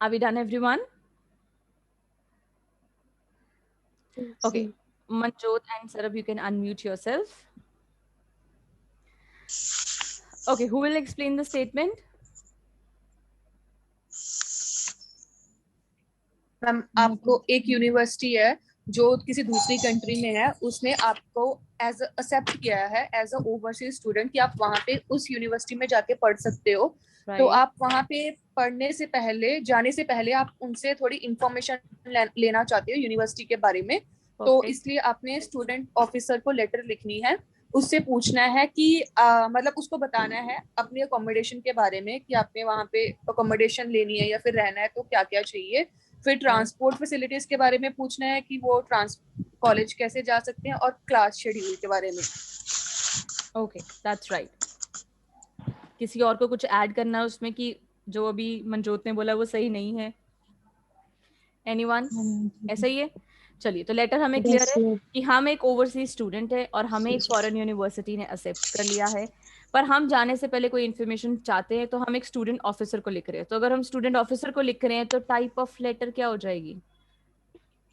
Are we done, everyone? Okay. Manjot and Sarab, you can unmute yourself. Okay, who will explain the statement? Ma'am, आपको एक university है जो किसी दूसरी country में है, उसने आपको एज एक्सेप्ट किया है एज अ ओवरसीज स्टूडेंट कि आप वहाँ पे उस यूनिवर्सिटी में जाके पढ़ सकते हो। तो Right. आप वहाँ पे पढ़ने से पहले, जाने से पहले आप उनसे थोड़ी इंफॉर्मेशन लेना चाहते हो यूनिवर्सिटी के बारे में। तो Perfect. इसलिए आपने स्टूडेंट ऑफिसर को लेटर लिखनी है, उससे पूछना है कि मतलब उसको बताना है अपनी अकोमोडेशन के बारे में कि आपने वहाँ पे अकोमोडेशन लेनी है या फिर रहना है तो क्या क्या चाहिए। फिर ट्रांसपोर्ट फैसिलिटीज के बारे में पूछना है कि वो कॉलेज कैसे जा सकते हैं, और क्लास शेड्यूल के बारे में। Okay, that's right. किसी और को कुछ ऐड करना है उसमें कि जो अभी मनजोत ने बोला वो सही नहीं है? Anyone? ऐसा ही है? चलिए, तो लेटर हमें क्लियर है कि हम एक ओवरसीज स्टूडेंट है और हमें एक फॉरेन यूनिवर्सिटी ने एक्सेप्ट कर लिया है, पर हम जाने से पहले कोई इन्फॉर्मेशन चाहते हैं तो हम एक स्टूडेंट ऑफिसर को लिख रहे हैं। तो अगर हम स्टूडेंट ऑफिसर को लिख रहे हैं तो टाइप ऑफ लेटर क्या हो जाएगी?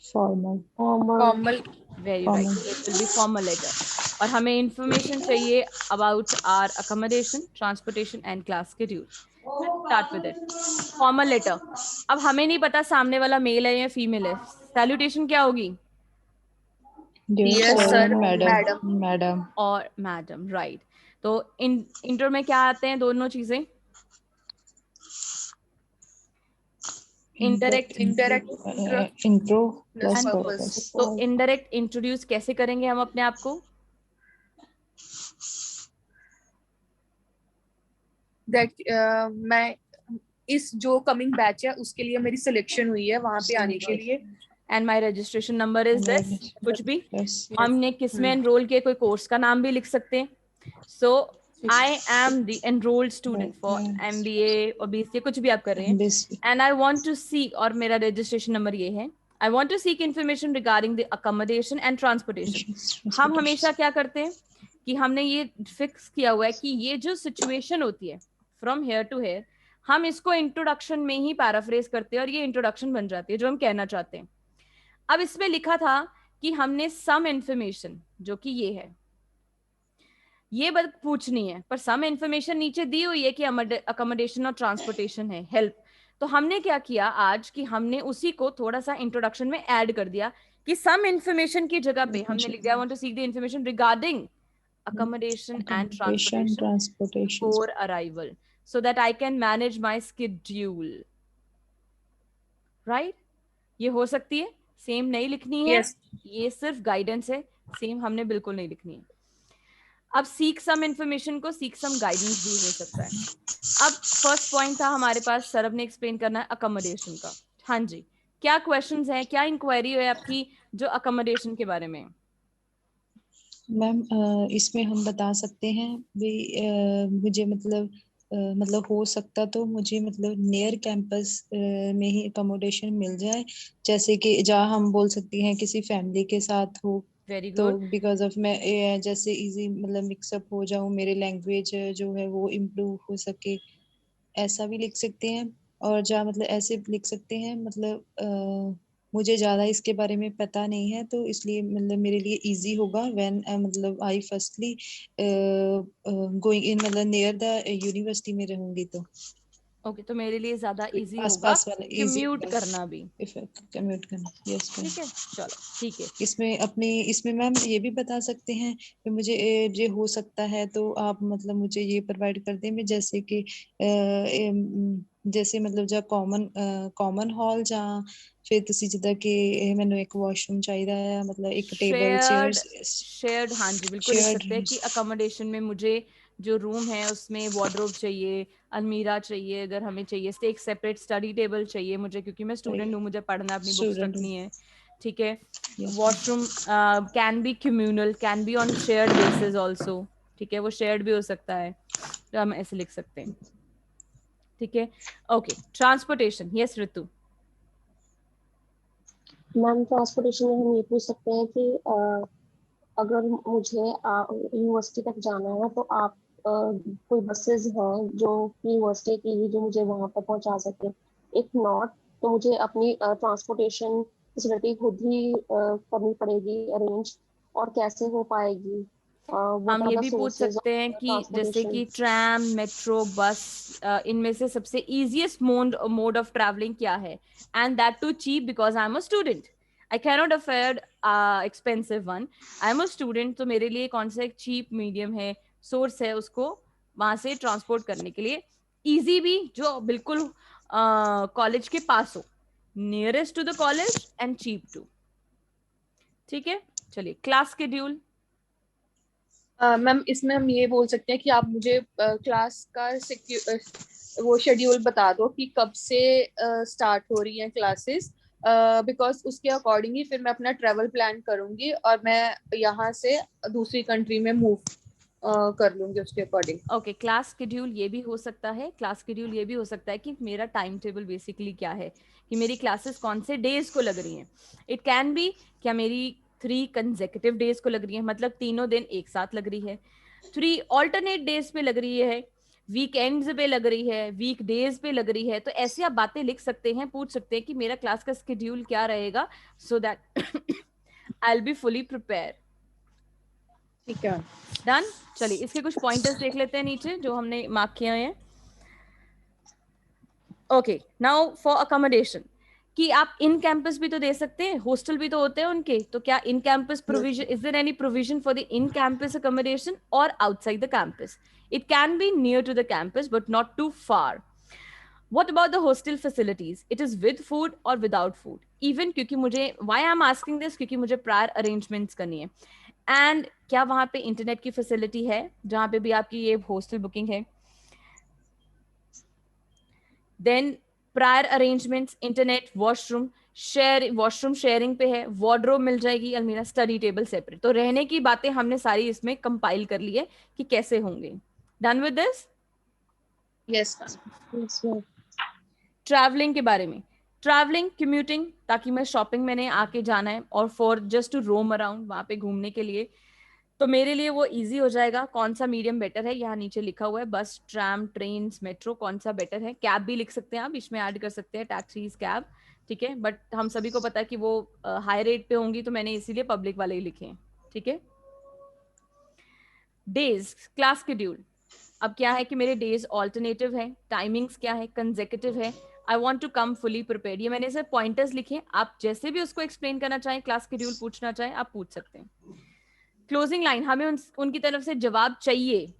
Formal. Very right, it will be formal letter. और हमें इंफॉर्मेशन चाहिए about our accommodation, transportation and class schedule. Start with it. Formal letter. अब हमें नहीं पता सामने वाला मेल है या फीमेल है, सैल्यूटेशन क्या होगी? Dear sir, madam. मैडम। और मैडम, राइट। तो इंटर में क्या आते हैं दोनों चीजें? Indirect intro plus and purpose. Purpose. तो इनडायरेक्ट इंट्रोड्यूस कैसे करेंगे हम अपने आप को? दैट मैं इस जो कमिंग बैच है उसके लिए मेरी सिलेक्शन हुई है वहां पे आने के लिए। And my registration number is this, कुछ भी हमने किस में एनरोल किया, कोई कोर्स का नाम भी लिख सकते हैं। So I am the enrolled student for MBA और BCA, कुछ भी आप कर रहे हैं, and I want to seek, और मेरा रजिस्ट्रेशन नंबर ये है, I want to seek information regarding the accommodation and transportation. हम हमेशा क्या करते हैं कि हमने ये फिक्स किया हुआ है कि ये जो सिचुएशन होती है फ्रॉम हेयर टू हेयर, हम इसको इंट्रोडक्शन में ही पैराफ्रेज करते हैं और ये इंट्रोडक्शन बन जाती है जो हम कहना चाहते हैं। अब इसमें लिखा था कि हमने सम इंफॉर्मेशन, जो कि ये है, ये बात पूछनी है, पर सम इंफॉर्मेशन नीचे दी हुई है कि अकोमोडेशन और ट्रांसपोर्टेशन है, हेल्प। तो हमने क्या किया आज कि हमने उसी को थोड़ा सा इंट्रोडक्शन में ऐड कर दिया कि सम इंफॉर्मेशन की जगह पे हमने लिख दिया, I want to seek the information regarding accommodation and transportation before arrival so that I can manage my schedule, right? ये हो सकती है, सेम नहीं लिखनी है। Yes. ये सिर्फ गाइडेंस है, सेम हमने बिल्कुल नहीं लिखनी है। अब सीक सम इंफॉर्मेशन को सीक सम गाइडेंस भी हो सकता है। अब फर्स्ट पॉइंट था हमारे पास, सरब ने एक्सप्लेन करना है अकोमोडेशन का। हाँ जी, क्या क्वेश्चंस हैं, क्या इंक्वायरी है आपकी जो अकोमोडेशन के बारे में? मैम इसमें हम बता सकते हैं भी मुझे मतलब हो सकता तो मुझे मतलब नियर कैंपस में ही अकोमोडेशन मिल जाए, जैसे कि जहाँ हम बोल सकते हैं किसी फैमिली के साथ हो। वेरी तो गुड। बिकॉज ऑफ मैं जैसे इजी मतलब मिक्सअप हो जाऊं, मेरे लैंग्वेज जो है वो इम्प्रूव हो सके, ऐसा भी लिख सकते हैं। और जहाँ मतलब ऐसे लिख सकते हैं मतलब मुझे ज्यादा इसके बारे में पता नहीं है तो इसलिए मतलब मेरे लिए इजी होगा व्हेन मतलब आई फर्स्टली गोइंग इन मतलब नियर द यूनिवर्सिटी में रहूंगी तो। ओके, तो मेरे लिए ज्यादा इजी होगा आसपास वाला इजी कम्यूट करना भी। कम्यूट करना। Yes ma'am. ठीक है, चलो ठीक है। इसमें मैम ये भी बता सकते हैं कि मुझे ये हो सकता है तो आप मतलब मुझे ये प्रोवाइड कर दें, जैसे कि जैसे मतलब जहाँ कॉमन हॉल जहाँ फिर ਤੁਸੀਂ ਜਿੱਦਾਂ कि ਮੈਨੂੰ एक वॉशरूम चाहिए है, मतलब एक टेबल शेयर्ड, चेयर्स शेयर्ड, हाँ जी बिल्कुल लिख शेयर्ड। सकते हैं कि अकोमोडेशन में मुझे जो रूम है उसमें वार्डरोब चाहिए, अलमीरा चाहिए, अगर हमें चाहिए एक सेपरेट स्टडी टेबल चाहिए मुझे, क्योंकि मैं स्टूडेंट हूँ, मुझे पढ़ना, अपनी बुक्स स्टूडेंट। रखनी है। ठीक है। Yes. Washroom can be communal, can be on shared basis also. ठीक है, वो शेयर्ड भी हो सकता है, तो हम ऐसे लिख सकते हैं। ठीक है। ओके, ट्रांसपोर्टेशन, यस ऋतु। मैम ट्रांसपोर्टेशन में हम ये पूछ सकते हैं कि अगर मुझे यूनिवर्सिटी तक जाना है तो कोई बसेस हैं जो यूनिवर्सिटी की ही जो मुझे वहां पर पहुंचा सके। इफ नॉट तो मुझे अपनी ट्रांसपोर्टेशन फैसिलिटी खुद ही करनी पड़ेगी अरेंज, और कैसे हो पाएगी? व्हाट हम आर ये द भी पूछ सोर्सेज सकते हैं ऑफ कि जैसे ट्रांसपोर्टेशन? कि ट्रैम, मेट्रो, बस, इनमें से सबसे इजीएस्ट मोड ऑफ ट्रैवलिंग क्या है, and that too cheap because I am a student, I cannot afford expensive one, I am a student, तो मेरे लिए कौन सा एक चीप मीडियम है, सोर्स है उसको वहां से ट्रांसपोर्ट करने के लिए, इजी भी, जो बिल्कुल कॉलेज के पास हो, nearest to the college and cheap too. ठीक है, चलिए क्लास शेड्यूल। मैम इसमें हम ये बोल सकते हैं कि आप मुझे क्लास का वो शेड्यूल बता दो कि कब से स्टार्ट हो रही हैं क्लासेस, बिकॉज उसके अकॉर्डिंग ही फिर मैं अपना ट्रेवल प्लान करूंगी और मैं यहाँ से दूसरी कंट्री में मूव कर लूंगी उसके अकॉर्डिंग। ओके, क्लास शेड्यूल ये भी हो सकता है, क्लास शेड्यूल ये भी हो सकता है कि मेरा टाइम टेबल बेसिकली क्या है, कि मेरी क्लासेस कौन से डेज को लग रही हैं। इट कैन बी क्या मेरी 3 कंसेक्यूटिव डेज को लग रही है, मतलब तीनों दिन एक साथ लग रही है, 3 ऑल्टरनेट डेज पे लग रही है, वीकेंड्स पे लग रही है, वीक डेज पे लग रही है। तो ऐसी आप बातें लिख सकते हैं, पूछ सकते हैं कि मेरा क्लास का शेड्यूल क्या रहेगा, so that I will be fully prepare. ठीक है। डन। चलिए इसके कुछ पॉइंटर्स देख लेते हैं नीचे जो हमने मार्क किए हैं। ओके, नाउ फॉर अकोमोडेशन, कि आप इन कैंपस भी तो दे सकते हैं, हॉस्टल भी तो होते हैं उनके, तो क्या in campus provision, is there any provision for the in campus accommodation और outside the campus? It can be near to the campus but not too far. What about the hostel facilities? It is with food or without food? Even क्योंकि मुझे, why I'm asking this, क्योंकि मुझे prior arrangements करनी है। And क्या वहाँ पे internet की फैसिलिटी है जहाँ पे भी आपकी ये हॉस्टल बुकिंग है? Then prior arrangements, internet, washroom washroom sharing पे है, वार्डरोब मिल जाएगी, अलमीरा, स्टडी टेबल सेपरेट। तो रहने की बातें हमने सारी इसमें कंपाइल कर ली है कि कैसे होंगे। Done with this? Yes ma'am. Travelling के बारे में, ट्रैवलिंग, कम्यूटिंग, ताकि मैं शॉपिंग, मैंने आके जाना है और for just to roam around, वहां पे घूमने के लिए, तो मेरे लिए वो इजी हो जाएगा। कौन सा मीडियम बेटर है, यहाँ नीचे लिखा हुआ है, बस, ट्रैम, ट्रेन, मेट्रो, कौन सा बेटर है? कैब भी लिख सकते हैं आप, इसमें ऐड कर सकते हैं, टैक्सीज, कैब, ठीक है, बट हम सभी को पता है कि वो हाई रेट पे होंगी, तो मैंने इसीलिए पब्लिक वाले ही लिखे हैं। ठीक है। डेज, क्लास शेड्यूल, अब क्या है कि मेरे डेज ऑल्टरनेटिव है, टाइमिंग्स क्या है, कंसेक्यूटिव है, I want to come fully prepared. ये मैंने सिर्फ पॉइंटर्स लिखे, आप जैसे भी उसको एक्सप्लेन करना चाहें, क्लास शेड्यूल पूछना चाहें, आप पूछ सकते हैं। क्लोजिंग लाइन, हमें उनकी तरफ से जवाब चाहिए,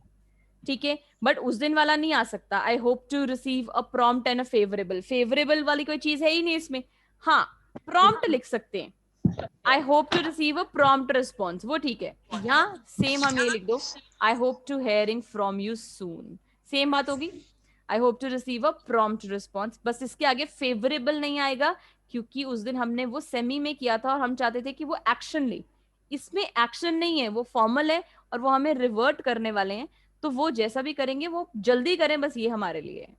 ठीक है, बट उस दिन वाला नहीं आ सकता। I hope to receive a prompt and a favourable, favourable वाली कोई चीज है ही नहीं इसमें। हाँ, प्रॉम्प्ट लिख सकते हैं, I hope to receive a prompt response, वो ठीक है। यहाँ सेम हम ये लिख दो, I hope to hearing from you soon, same बात होगी, I hope to receive a prompt response. बस इसके आगे फेवरेबल नहीं आएगा, क्योंकि उस दिन हमने वो सेमी में किया था और हम चाहते थे कि वो एक्शन ले, इसमें एक्शन नहीं है, वो फॉर्मल है और वो हमें रिवर्ट करने वाले हैं, तो वो जैसा भी करेंगे वो जल्दी करें, बस ये हमारे लिए है।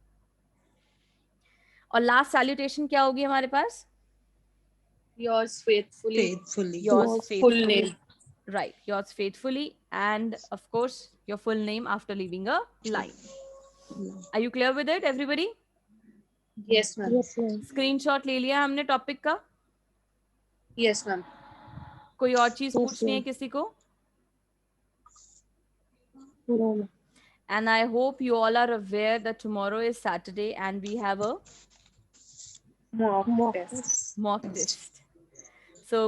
और लास्ट सैल्यूटेशन क्या होगी हमारे पास? yours faithfully, yours full faithfully, name. right, yours faithfully, and of course your full name after leaving a line. Are you clear with it everybody? Yes ma'am. Yes, ma'am. Screenshot ले लिया हमने topic का? Yes ma'am. कोई और चीज Yes, पूछनी है ma'am. किसी को? No, ma'am. And I hope you all are aware that tomorrow is Saturday and we have a Mock Mock test. test. mock test. So